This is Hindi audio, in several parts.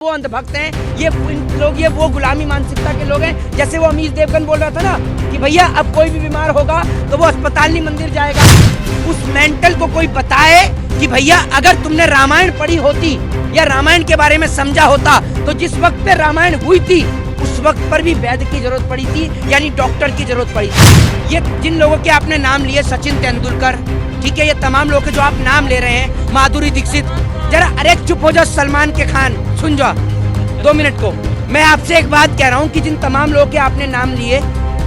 वो अंधभक्त हैं, ये लोग, ये वो गुलामी मानसिकता के लोग हैं। जैसे वो अमीश देवगन बोल रहा था ना कि भैया अब कोई भी बीमार होगा तो वो अस्पताल नहीं मंदिर जाएगा। उस मेंटल को कोई बताए कि भैया अगर तुमने रामायण पढ़ी होती या रामायण के बारे में समझा होता तो जिस वक्त पे रामायण हुई थी उस वक्त पर भी वैद्य की जरूरत पड़ी थी, यानी डॉक्टर की जरूरत पड़ी थी। ये जिन लोगों के आपने नाम लिए, सचिन तेंदुलकर, ठीक है, ये तमाम लोग के जो आप नाम ले रहे हैं, माधुरी दीक्षित, जरा अरे चुप हो जाओ, सलमान के खान, सुन जाओ 2 मिनट को। मैं आपसे एक बात कह रहा हूँ कि जिन तमाम लोग के आपने नाम लिए,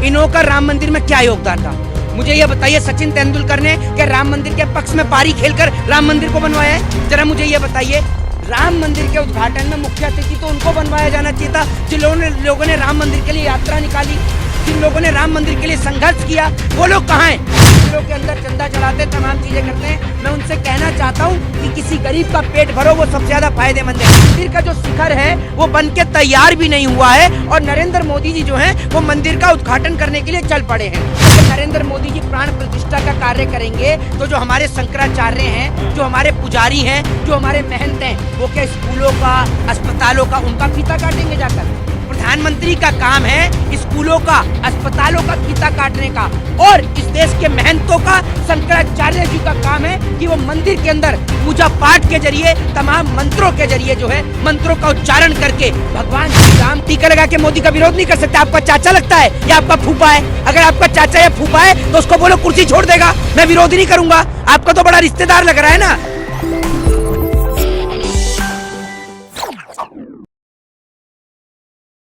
इन्हों का राम मंदिर में क्या योगदान था, मुझे ये बताइए। सचिन तेंदुलकर ने क्या राम मंदिर के पक्ष में पारी खेलकर राम मंदिर को बनवाया है? जरा मुझे ये बताइए। राम मंदिर के उद्घाटन में मुख्य अतिथि तो उनको बनवाया जाना चाहिए था जिन लोगों ने राम मंदिर के लिए यात्रा निकाली, जिन लोगों ने राम मंदिर के लिए संघर्ष किया। वो लोग कहाँ हैं? मंदिरों के अंदर चंदा चढ़ाते, तमाम चीजें करते हैं। मैं उनसे कहना चाहता हूँ कि किसी गरीब का पेट भरो, वो सबसे ज्यादा फायदेमंद है। मंदिर का जो शिखर है वो बन के तैयार भी नहीं हुआ है और नरेंद्र मोदी जी जो है वो मंदिर का उद्घाटन करने के लिए चल पड़े हैं। नरेंद्र मोदी जी प्राण प्रतिष्ठा का कार्य करेंगे तो जो हमारे शंकराचार्य हैं, जो हमारे पुजारी हैं, जो हमारे महंत हैं, वो क्या स्कूलों का, अस्पतालों का उनका फीता काटेंगे जाकर? प्रधानमंत्री का काम है स्कूलों का, अस्पतालों का फीता काटने का, और इस देश के महंतों का, शंकराचार्य जी का काम है कि वो मंदिर के अंदर पूजा पाठ के जरिए, तमाम मंत्रों के जरिए जो है, मंत्रों का उच्चारण करके भगवान श्री राम टीका लगा के मोदी का विरोध नहीं कर सकते। आपका चाचा लगता है या आपका फूफा है? अगर आपका चाचा या फूफा है तो उसको बोलो कुर्सी छोड़ देगा, मैं विरोध नहीं करूंगा। आपका तो बड़ा रिश्तेदार लग रहा है ना।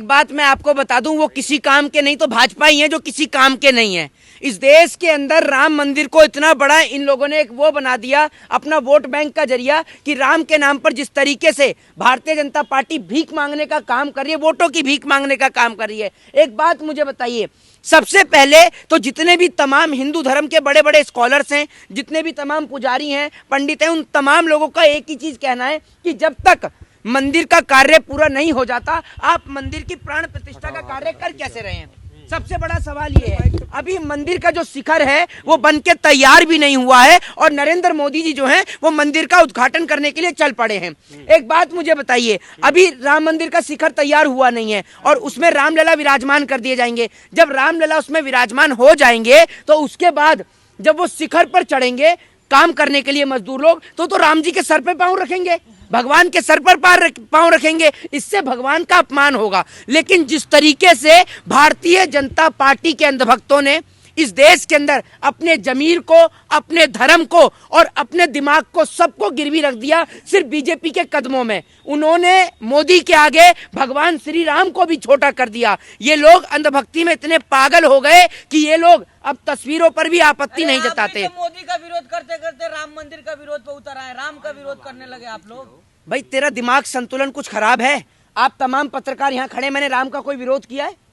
बात मैं आपको बता दूं, वो किसी काम के नहीं तो भाजपा ही है जो किसी काम के नहीं है। इस देश के अंदर राम मंदिर को इतना बड़ा इन लोगों ने एक वो बना दिया अपना वोट बैंक का जरिया कि राम के नाम पर जिस तरीके से भारतीय जनता पार्टी भीख मांगने का काम कर रही है, वोटों की भीख मांगने का काम कर रही है। एक बात मुझे बताइए, सबसे पहले तो जितने भी तमाम हिंदू धर्म के बड़े बड़े स्कॉलर्स हैं, जितने भी तमाम पुजारी हैं, पंडित हैं, उन तमाम लोगों का एक ही चीज कहना है कि जब तक मंदिर का कार्य पूरा नहीं हो जाता, आप मंदिर की प्राण प्रतिष्ठा का कार्य कर कैसे रहे हैं? सबसे बड़ा सवाल ये है। अभी मंदिर का जो शिखर है वो बन के तैयार भी नहीं हुआ है और नरेंद्र मोदी जी जो हैं वो मंदिर का उद्घाटन करने के लिए चल पड़े हैं। एक बात मुझे बताइए, अभी राम मंदिर का शिखर तैयार हुआ नहीं है और उसमें रामलला विराजमान कर दिए जाएंगे। जब रामलला उसमें विराजमान हो जाएंगे तो उसके बाद जब वो शिखर पर चढ़ेंगे काम करने के लिए मजदूर लोग, तो राम जी के सर पे पांव रखेंगे, भगवान के सर पर पांव रखेंगे। इससे भगवान का अपमान होगा। लेकिन जिस तरीके से भारतीय जनता पार्टी के अंधभक्तों ने इस देश के अंदर अपने जमीर को, अपने धर्म को और अपने दिमाग को सबको गिरवी रख दिया सिर्फ बीजेपी के कदमों में, उन्होंने मोदी के आगे भगवान श्री राम को भी छोटा कर दिया। ये लोग अंधभक्ति में इतने पागल हो गए कि ये लोग अब तस्वीरों पर भी आपत्ति नहीं जताते। तो मोदी का विरोध करते करते राम मंदिर का विरोध पे उतर आए, राम का विरोध करने लगे आप लोग। भाई तेरा दिमाग संतुलन कुछ खराब है। आप तमाम पत्रकार यहाँ खड़े, मैंने राम का कोई विरोध किया है?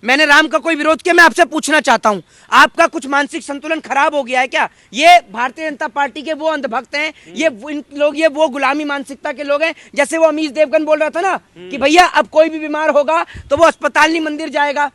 मैंने राम का कोई विरोध किया? मैं आपसे पूछना चाहता हूँ, आपका कुछ मानसिक संतुलन खराब हो गया है क्या? ये भारतीय जनता पार्टी के वो अंधभक्त हैं, ये लोग, ये वो गुलामी मानसिकता के लोग हैं। जैसे वो अमीश देवगन बोल रहा था ना कि भैया अब कोई भी बीमार होगा तो वो अस्पताल नहीं मंदिर जाएगा।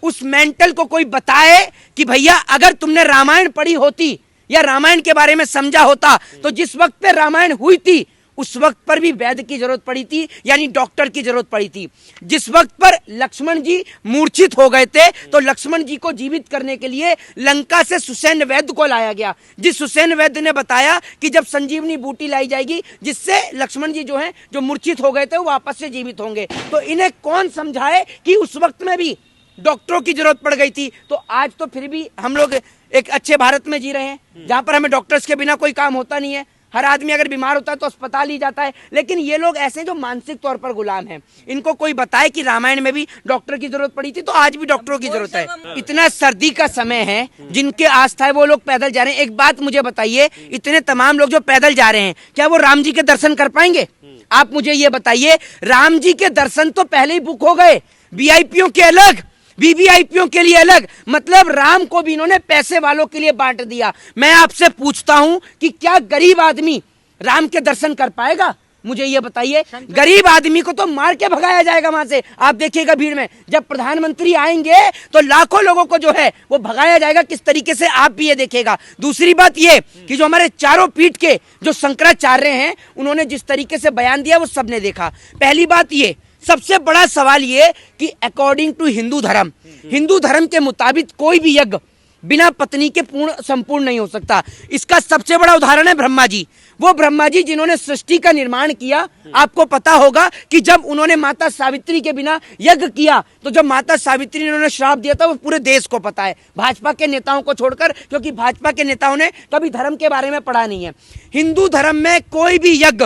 उस मेंटल को कोई बताए कि भैया अगर तुमने रामायण पढ़ी होती या रामायण के बारे में समझा होता तो जिस वक्त पे रामायण हुई थी उस वक्त पर भी वैद्य की जरूरत पड़ी थी, यानी डॉक्टर की जरूरत पड़ी थी। जिस वक्त पर लक्ष्मण जी मूर्छित हो गए थे तो लक्ष्मण जी को जीवित करने के लिए लंका से सुसैन वैद्य को लाया गया, जिस सुसैन वैद्य ने बताया कि जब संजीवनी बूटी लाई जाएगी जिससे लक्ष्मण जी जो हैं, जो मूर्छित हो गए थे, वो वापस से जीवित होंगे। तो इन्हें कौन समझाए कि उस वक्त में भी डॉक्टरों की जरूरत पड़ गई थी? तो आज तो फिर भी हम लोग एक अच्छे भारत में जी रहे हैं जहां पर हमें डॉक्टर्स के बिना कोई काम होता नहीं है। हर आदमी अगर बीमार होता है तो अस्पताल ही जाता है। लेकिन ये लोग ऐसे जो मानसिक तौर पर गुलाम हैं, इनको कोई बताए कि रामायण में भी डॉक्टर की जरूरत पड़ी थी तो आज भी डॉक्टरों की जरूरत है। इतना सर्दी का समय है, जिनके आस्था है वो लोग पैदल जा रहे हैं। एक बात मुझे बताइए, इतने तमाम लोग जो पैदल जा रहे हैं, क्या वो राम जी के दर्शन कर पाएंगे? आप मुझे ये बताइए। राम जी के दर्शन तो पहले ही बुक हो गए, वीआईपीओ के अलग, वीवीआईपीओ के लिए अलग। मतलब राम को भी इन्होंने पैसे वालों के लिए बांट दिया। मैं आपसे पूछता हूं कि क्या गरीब आदमी राम के दर्शन कर पाएगा? मुझे ये बताइए, गरीब आदमी को तो मार के भगाया जाएगा वहां से। आप देखिएगा भीड़ में जब प्रधानमंत्री आएंगे तो लाखों लोगों को जो है वो भगाया जाएगा किस तरीके से, आप भी ये देखिएगा। दूसरी बात ये कि जो हमारे चारों पीठ के जो शंकराचार्य हैं उन्होंने जिस तरीके से बयान दिया वो सबने देखा। पहली बात ये, सबसे बड़ा सवाल ये कि अकॉर्डिंग टू हिंदू धर्म के मुताबिक कोई भी यज्ञ बिना पत्नी के संपूर्ण नहीं हो सकता। इसका सबसे बड़ा उदाहरण है ब्रह्मा जी। वो ब्रह्मा जी जिन्होंने सृष्टि का निर्माण किया, आपको पता होगा कि जब उन्होंने माता सावित्री के बिना यज्ञ किया तो जब माता सावित्री ने उन्होंने श्राप दिया था वो पूरे देश को पता है, भाजपा के नेताओं को छोड़कर, क्योंकि भाजपा के नेताओं ने कभी धर्म के बारे में पढ़ा नहीं है। हिंदू धर्म में कोई भी यज्ञ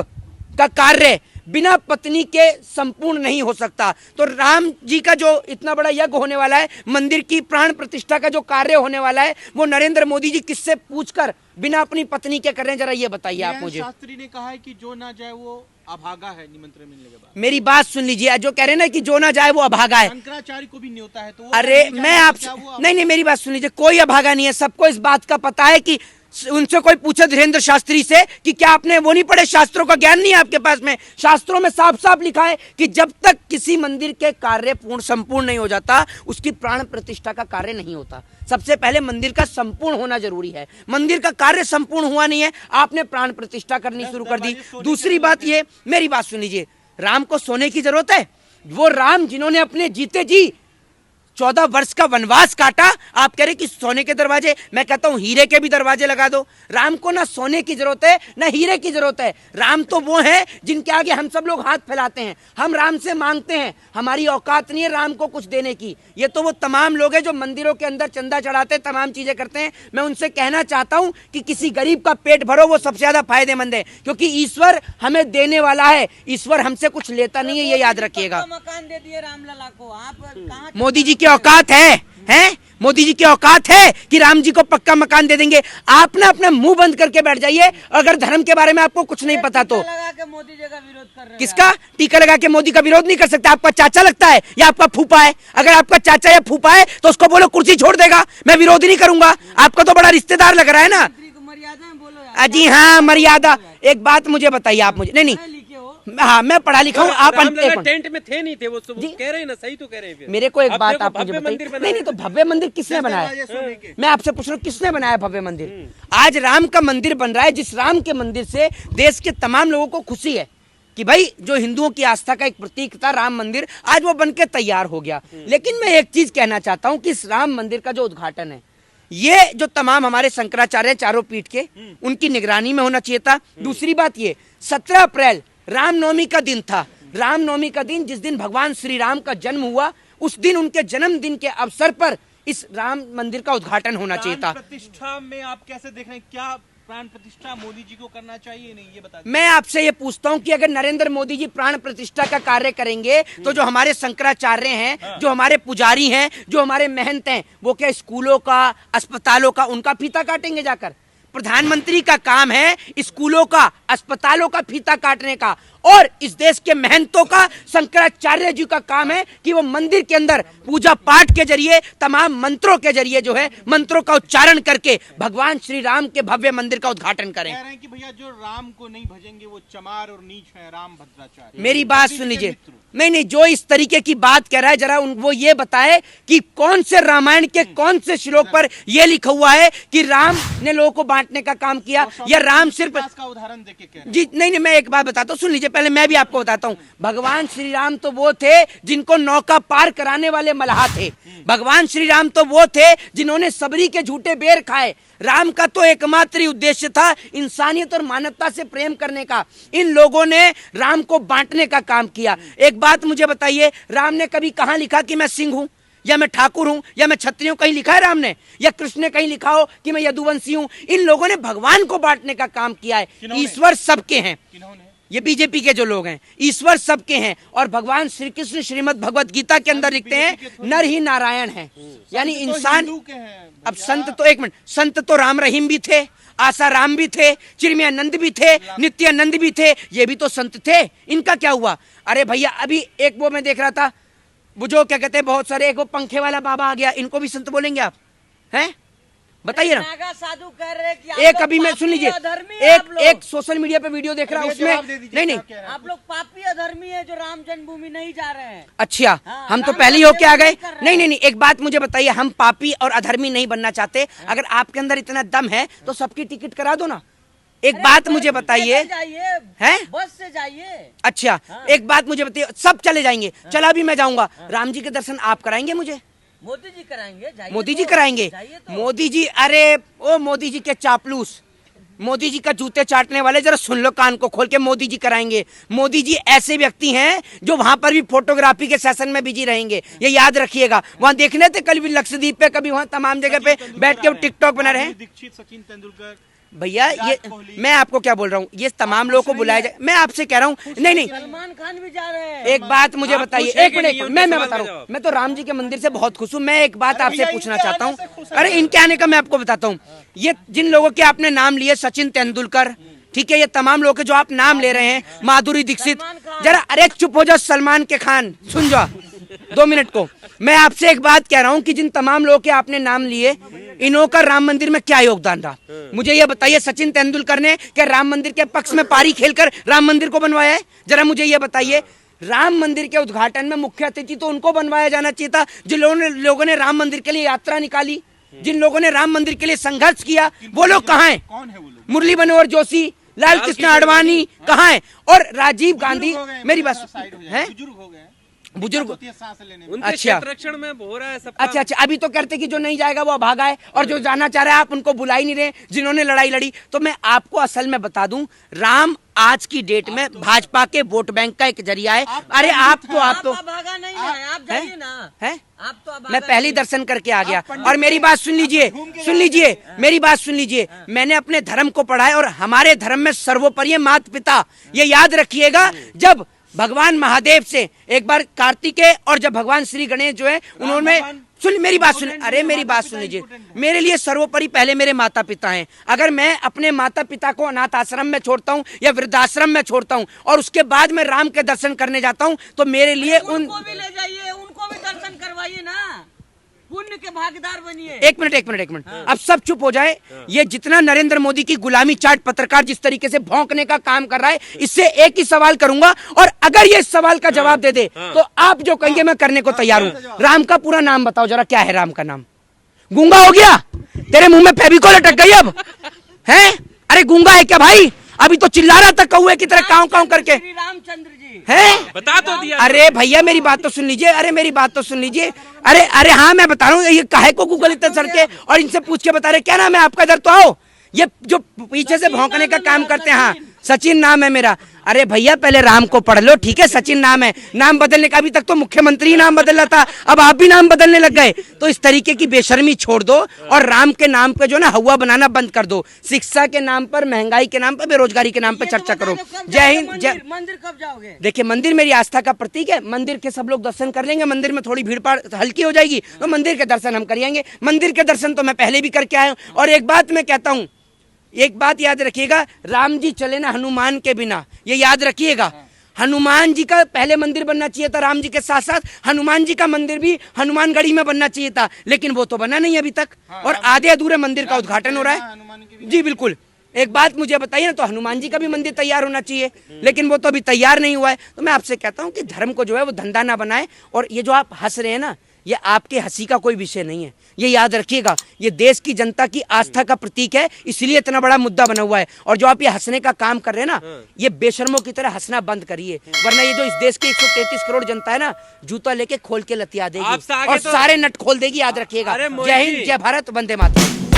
का कार्य बिना पत्नी के संपूर्ण नहीं हो सकता। तो राम जी का जो इतना बड़ा यज्ञ होने वाला है, मंदिर की प्राण प्रतिष्ठा का जो कार्य होने वाला है, वो नरेंद्र मोदी जी किससे पूछकर बिना अपनी पत्नी के कर रहे हैं, जरा ये बताइए आप मुझे। शास्त्री ने कहा है कि जो ना जाए वो अभागा है निमंत्रण मिलने के बाद। मेरी बात सुन लीजिए, जो कह रहे हैं ना कि जो ना जाए वो अभागा है, शंकराचार्य को भी न्योता है तो अरे मैं आपसे नहीं, मेरी बात सुन लीजिए, कोई अभागा नहीं है। सबको इस बात का पता है कि उनसे कोई पूछे धीरेन्द्र शास्त्री से कि क्या आपने वो नहीं पढ़े, शास्त्रों का ज्ञान नहीं है आपके पास में? शास्त्रों में साफ साफ लिखा है कि जब तक किसी मंदिर के कार्य संपूर्ण नहीं हो जाता उसकी प्राण प्रतिष्ठा का कार्य नहीं होता। सबसे पहले मंदिर का संपूर्ण होना जरूरी है। मंदिर का कार्य संपूर्ण हुआ नहीं है, आपने प्राण प्रतिष्ठा करनी शुरू कर दी। दूसरी बात ये, मेरी बात सुन लीजिए, राम को सोने की जरूरत है? वो राम जिन्होंने अपने जीते जी 14 वर्ष का वनवास काटा, आप कह रहे कि सोने के दरवाजे, मैं कहता हूं हीरे के भी दरवाजे लगा दो। राम को ना सोने की जरूरत है ना हीरे की जरूरत है। राम तो वो हैं जिनके आगे हम सब लोग हाथ फैलाते हैं, हम राम से मांगते हैं, हमारी औकात नहीं है राम को कुछ देने की। ये तो वो तमाम लोग हैं जो मंदिरों के अंदर चंदा चढ़ाते, तमाम चीजें करते हैं। मैं उनसे कहना चाहता हूं कि किसी गरीब का पेट भरो, वो सबसे ज्यादा फायदेमंद है, क्योंकि ईश्वर हमें देने वाला है, ईश्वर हमसे कुछ लेता नहीं है, ये याद रखिएगा। मकान दे दिए रामलला को, आप कहाँ? मोदी जी की औकात है मोदी जी की औकात है कि राम जी को पक्का मकान दे देंगे? आप ना अपना मुंह बंद करके बैठ जाइए, अगर धर्म के बारे में आपको कुछ नहीं पता तो। लगा के मोदी जी का विरोध कर रहे हैं। किसका टीका लगा के मोदी का विरोध नहीं कर सकते? आपका चाचा लगता है या आपका फूफा है? अगर आपका चाचा या फूफा है तो उसको बोलो कुर्सी छोड़ देगा, मैं विरोध नहीं करूंगा। आपका तो बड़ा रिश्तेदार लग रहा है ना। मर्यादा बोलो जी हाँ, मर्यादा। एक बात मुझे बताइए आप मुझे, नहीं हाँ मैं पढ़ा लिखा हूँ, आप टेंट में थे नहीं थे वो सब कह रहे हैं ना, सही तो कह रहे हैं। मेरे को एक बात आप मुझे बताइए, नहीं तो भव्य मंदिर किसने बनाया? मैं आपसे पूछ रहा हूँ किसने बनाया भव्य मंदिर? आज राम का मंदिर बन रहा है, जिस राम के मंदिर से देश के तमाम लोगों को खुशी है कि भाई जो हिंदुओं की आस्था का एक प्रतीक था राम मंदिर, आज वो बनके तैयार हो गया। लेकिन मैं एक चीज कहना चाहता हूँ कि इस राम मंदिर का जो उद्घाटन है, ये जो तमाम हमारे शंकराचार्य चारों पीठ के, उनकी निगरानी में होना चाहिए था। दूसरी बात ये, 17 अप्रैल रामनवमी का दिन था। रामनवमी का दिन, जिस दिन भगवान श्री राम का जन्म हुआ, उस दिन उनके जन्मदिन के अवसर पर इस राम मंदिर का उद्घाटन होना चाहिए था। प्रतिष्ठा में आप कैसे देख रहे हैं, क्या प्राण प्रतिष्ठा मोदी जी को करना चाहिए नहीं, ये बता। मैं आपसे ये पूछता हूं कि अगर नरेंद्र मोदी जी प्राण प्रतिष्ठा का कार्य करेंगे तो जो हमारे शंकराचार्य हैं, जो हमारे पुजारी हैं, जो हमारे महंत हैं, वो क्या स्कूलों का, अस्पतालों का उनका फीता काटेंगे जाकर? प्रधानमंत्री का काम है स्कूलों का, अस्पतालों का फीता काटने का, और इस देश के महंतों का, शंकराचार्य जी का काम है कि वो मंदिर के अंदर पूजा पाठ के जरिए, तमाम मंत्रों के जरिए जो है मंत्रों का उच्चारण करके भगवान श्री राम के भव्य मंदिर का उद्घाटन करें। कह रहे हैं कि भैया जो राम को नहीं भजेंगे वो चमार और नीच है, राम भद्राचार्य। मेरी बात सुन लीजिए, नहीं, जो इस तरीके की बात कह रहा है, जरा वो ये बताए कि कौन से रामायण के कौन से श्लोक पर यह लिखा हुआ है कि राम ने लोगों को बांटने का काम किया, या राम सिर्फ का उदाहरण देके कह रहे? जी नहीं, मैं एक बात बताता हूँ, सुन लीजिए, पहले मैं भी आपको बताता हूँ। भगवान श्री राम तो वो थे जिनको नौका पार कराने वाले मल्लाह थे। भगवान श्री राम तो वो थे जिन्होंने सबरी के झूठे बेर खाए। राम का तो एकमात्र उद्देश्य था इंसानियत और मानवता से प्रेम करने का। इन लोगों ने राम को बांटने का काम किया। एक बात मुझे बताइए, राम ने कभी कहां लिखा कि मैं सिंह हूं, या मैं ठाकुर हूं, या मैं क्षत्रिय हूं? कहीं लिखा है राम ने? या कृष्ण ने कहीं लिखा हो कि मैं यदुवंशी हूं? इन लोगों ने भगवान को बांटने का काम किया है। ईश्वर सबके हैं, ये बीजेपी के जो लोग हैं, ईश्वर सबके हैं। और भगवान श्री कृष्ण श्रीमद् भगवत गीता के अंदर लिखते हैं नर ही नारायण है, यानी इंसान। अब संत तो, एक मिनट, संत तो राम रहीम भी थे, आशा राम भी थे, चिरमयानंद भी थे, नित्यानंद भी थे, ये भी तो संत थे। इनका क्या हुआ? अरे भैया, अभी एक वो मैं देख रहा था, वो जो क्या कहते हैं बहुत सारे, एक वो पंखे वाला बाबा आ गया, इनको भी संत बोलेंगे आप? हैं? बताइए ना। नागा साधु कह रहे हैं कि आप एक लोग अभी मैं सुन पापी लीजिए, अधर्मी हैं आप लोग। एक सोशल मीडिया पे वीडियो देख रहा हूँ उसमें, नहीं आप लोग पापी अधर्मी है जो राम जन्मभूमि नहीं जा रहे हैं। अच्छा, हाँ, हम तो राम पहले ही का होके आ सेवा गए। नहीं कर रहे नहीं हैं। नहीं नहीं, एक बात मुझे बताइए, हम पापी और अधर्मी नहीं बनना चाहते। अगर आपके अंदर इतना दम है तो सबकी टिकट करा दो ना। एक अरे बात बस मुझे बताइए, पैदल जाइए, हैं? बस से जाइए। अच्छा एक बात मुझे बताइए, सब चले जाएंगे, चला भी मैं जाऊंगा, राम जी के दर्शन आप कराएंगे मुझे? मोदी जी कराएंगे, जाइए मोदी तो, जी कराएंगे? जाइए तो। मोदी जी, अरे ओ मोदी जी के चापलूस, मोदी जी का जूते चाटने वाले, जरा सुन लो कान को खोल के, मोदी जी कराएंगे। मोदी जी ऐसे व्यक्ति हैं जो वहां पर भी फोटोग्राफी के सेशन में बिजी रहेंगे, ये याद रखिएगा। वहां देखने थे कल भी लक्षद्वीप पे, कभी वहां तमाम जगह पे बैठ के वो टिकटॉक बना रहे हैं। दीक्षित, सचिन तेंदुलकर, भैया ये विराट कोहली। मैं आपको क्या बोल रहा हूँ, ये तमाम लोगों को बुलाया जाए, मैं आपसे कह रहा हूँ। नहीं नहीं, सलमान खान भी जा रहे हैं। एक बात मुझे आप बताइए, खुश हैं एक कि मिनट, नहीं? मैं उनके बता सवाल रहा का हूँ, मैं तो राम जी के मंदिर से बहुत खुश हूँ। मैं एक बात अरे आपसे भैया, पूछना इनके चाहता आने से हूँ। खुश हैं। अरे इनके आने का मैं आपको बताता हूँ। ये जिन लोगों के आपने नाम लिए, सचिन तेंदुलकर, ठीक है, ये तमाम लोगों के जो आप नाम ले रहे हैं, माधुरी दीक्षित, सलमान खान। जरा अरे चुप हो जाओ, सलमान के खान, सुन जाओ 2 मिनट को। मैं आपसे एक बात कह रहा हूँ कि जिन तमाम लोगों के आपने नाम लिए, इन्हों का राम मंदिर में क्या योगदान रहा, मुझे ये बताइए। सचिन तेंदुलकर ने क्या राम मंदिर के पक्ष में पारी खेलकर राम मंदिर को बनवाया है? जरा मुझे ये बताइए। राम मंदिर के उद्घाटन में मुख्य अतिथि तो उनको बनवाया जाना चाहिए था जिन लोगों ने राम मंदिर के लिए यात्रा निकाली, जिन लोगों ने राम मंदिर के लिए संघर्ष किया। वो लोग कहाँ हैं? कौन है वो लोग? मुरली मनोहर जोशी, लाल कृष्ण आडवाणी कहाँ हैं? और राजीव गांधी, मेरी बात है, बुजुर्ग हो गए, बुजुर्ग, होती है सांस लेने में। उनके अच्छा। क्षेत्र रक्षण में हो रहा है सब। अच्छा अच्छा, अभी तो कहते कि जो नहीं जाएगा वो भागा है, और जो जाना चाह रहा है आप उनको बुला ही नहीं रहे, जिन्होंने लड़ाई लड़ी। तो मैं आपको असल में बता दूं, राम आज की डेट में भाजपा के वोट बैंक का एक जरिया है। अरे आप तो आप भागा नहीं है, आप जाइए ना। है, आप तो अब मैं पहली दर्शन करके आ गया। और मेरी बात सुन लीजिए, सुन लीजिए, मेरी बात सुन लीजिए। मैंने अपने धर्म को पढ़ा है, और हमारे धर्म में सर्वोपरि माता पिता। ये याद रखिएगा, जब भगवान महादेव से एक बार कार्तिकेय, और जब भगवान श्री गणेश जो है, उन्होंने सुन मेरी बात सुन, अरे मेरी बात सुन लीजिए। मेरे लिए सर्वोपरि पहले मेरे माता पिता हैं। अगर मैं अपने माता पिता को अनाथ आश्रम में छोड़ता हूँ या वृद्धाश्रम में छोड़ता हूँ, और उसके बाद मैं राम के दर्शन करने जाता हूँ, तो मेरे लिए उनको भी ले जाइए, उनको भी दर्शन करवाइए ना, पुण्य के भागीदार बनिए। एक मिनट, अब सब चुप हो जाए। ये जितना नरेंद्र मोदी की गुलामी चाट पत्रकार जिस तरीके से भौंकने का काम कर रहा है, इससे एक ही सवाल करूंगा, और अगर ये इस सवाल का जवाब दे दे तो आप जो कहेंगे मैं करने को तैयार हूं। राम का पूरा नाम बताओ जरा, क्या है राम का नाम? गूंगा हो गया? तेरे मुंह में फेविकोल अटक गई अब है? अरे गूंगा है क्या भाई? अभी तो चिल्ला रहा था कौए की तरह, काऊ काऊ करके। श्री रामचंद्र जी है? बता तो दिया। अरे भैया मेरी बात तो सुन लीजिए, अरे मेरी बात तो सुन लीजिए। अरे अरे हाँ मैं बता रहा हूँ, ये काहे को गूगल इतने सर के और इनसे पूछ के बता रहे क्या नाम है आपका, इधर तो आओ। ये जो पीछे से भौंकने का काम करते हैं, हाँ सचिन नाम है मेरा। अरे भैया पहले राम को पढ़ लो, ठीक है, सचिन नाम है। नाम बदलने का, अभी तक तो मुख्यमंत्री नाम बदला था, अब आप भी नाम बदलने लग गए। तो इस तरीके की बेशर्मी छोड़ दो, और राम के नाम पे जो ना हवा बनाना बंद कर दो। शिक्षा के नाम पर, महंगाई के नाम पर, बेरोजगारी के नाम पर चर्चा करो। जय हिंद, जय। मंदिर कब जाओगे? देखिए मंदिर मेरी आस्था का प्रतीक है, मंदिर के सब लोग दर्शन कर लेंगे, मंदिर में थोड़ी भीड़ भाड़ हल्की हो जाएगी, तो मंदिर के दर्शन हम करेंगे। मंदिर के दर्शन तो मैं पहले भी करके आया हूँ। और एक बात मैं कहता हूँ, एक बात याद रखिएगा, राम जी चले ना हनुमान के बिना, ये याद रखिएगा। हनुमान जी का पहले मंदिर बनना चाहिए था, राम जी के साथ साथ हनुमान जी का मंदिर भी हनुमानगढ़ी में बनना चाहिए था, लेकिन वो तो बना नहीं अभी तक, और आधे अधूरे मंदिर का उद्घाटन हो रहा है। जी बिल्कुल। एक बात मुझे बताइए ना, तो हनुमान जी का भी मंदिर तैयार होना चाहिए, लेकिन वो तो अभी तैयार नहीं हुआ है। तो मैं आपसे कहता हूँ कि धर्म को जो है वो धंधा ना बनाए, और ये जो आप हंस रहे हैं ना, ये आपके हंसी का कोई विषय नहीं है, ये याद रखिएगा। ये देश की जनता की आस्था का प्रतीक है, इसलिए इतना बड़ा मुद्दा बना हुआ है। और जो आप ये हंसने का काम कर रहे हैं ना, ये बेशर्मों की तरह हंसना बंद करिए, वरना ये जो इस देश की 133 करोड़ जनता है ना, जूता लेके खोल के लतिया देगी, और सारे नट खोल देगी, याद रखिएगा। जय हिंद, जय भारत, वंदे मातरम।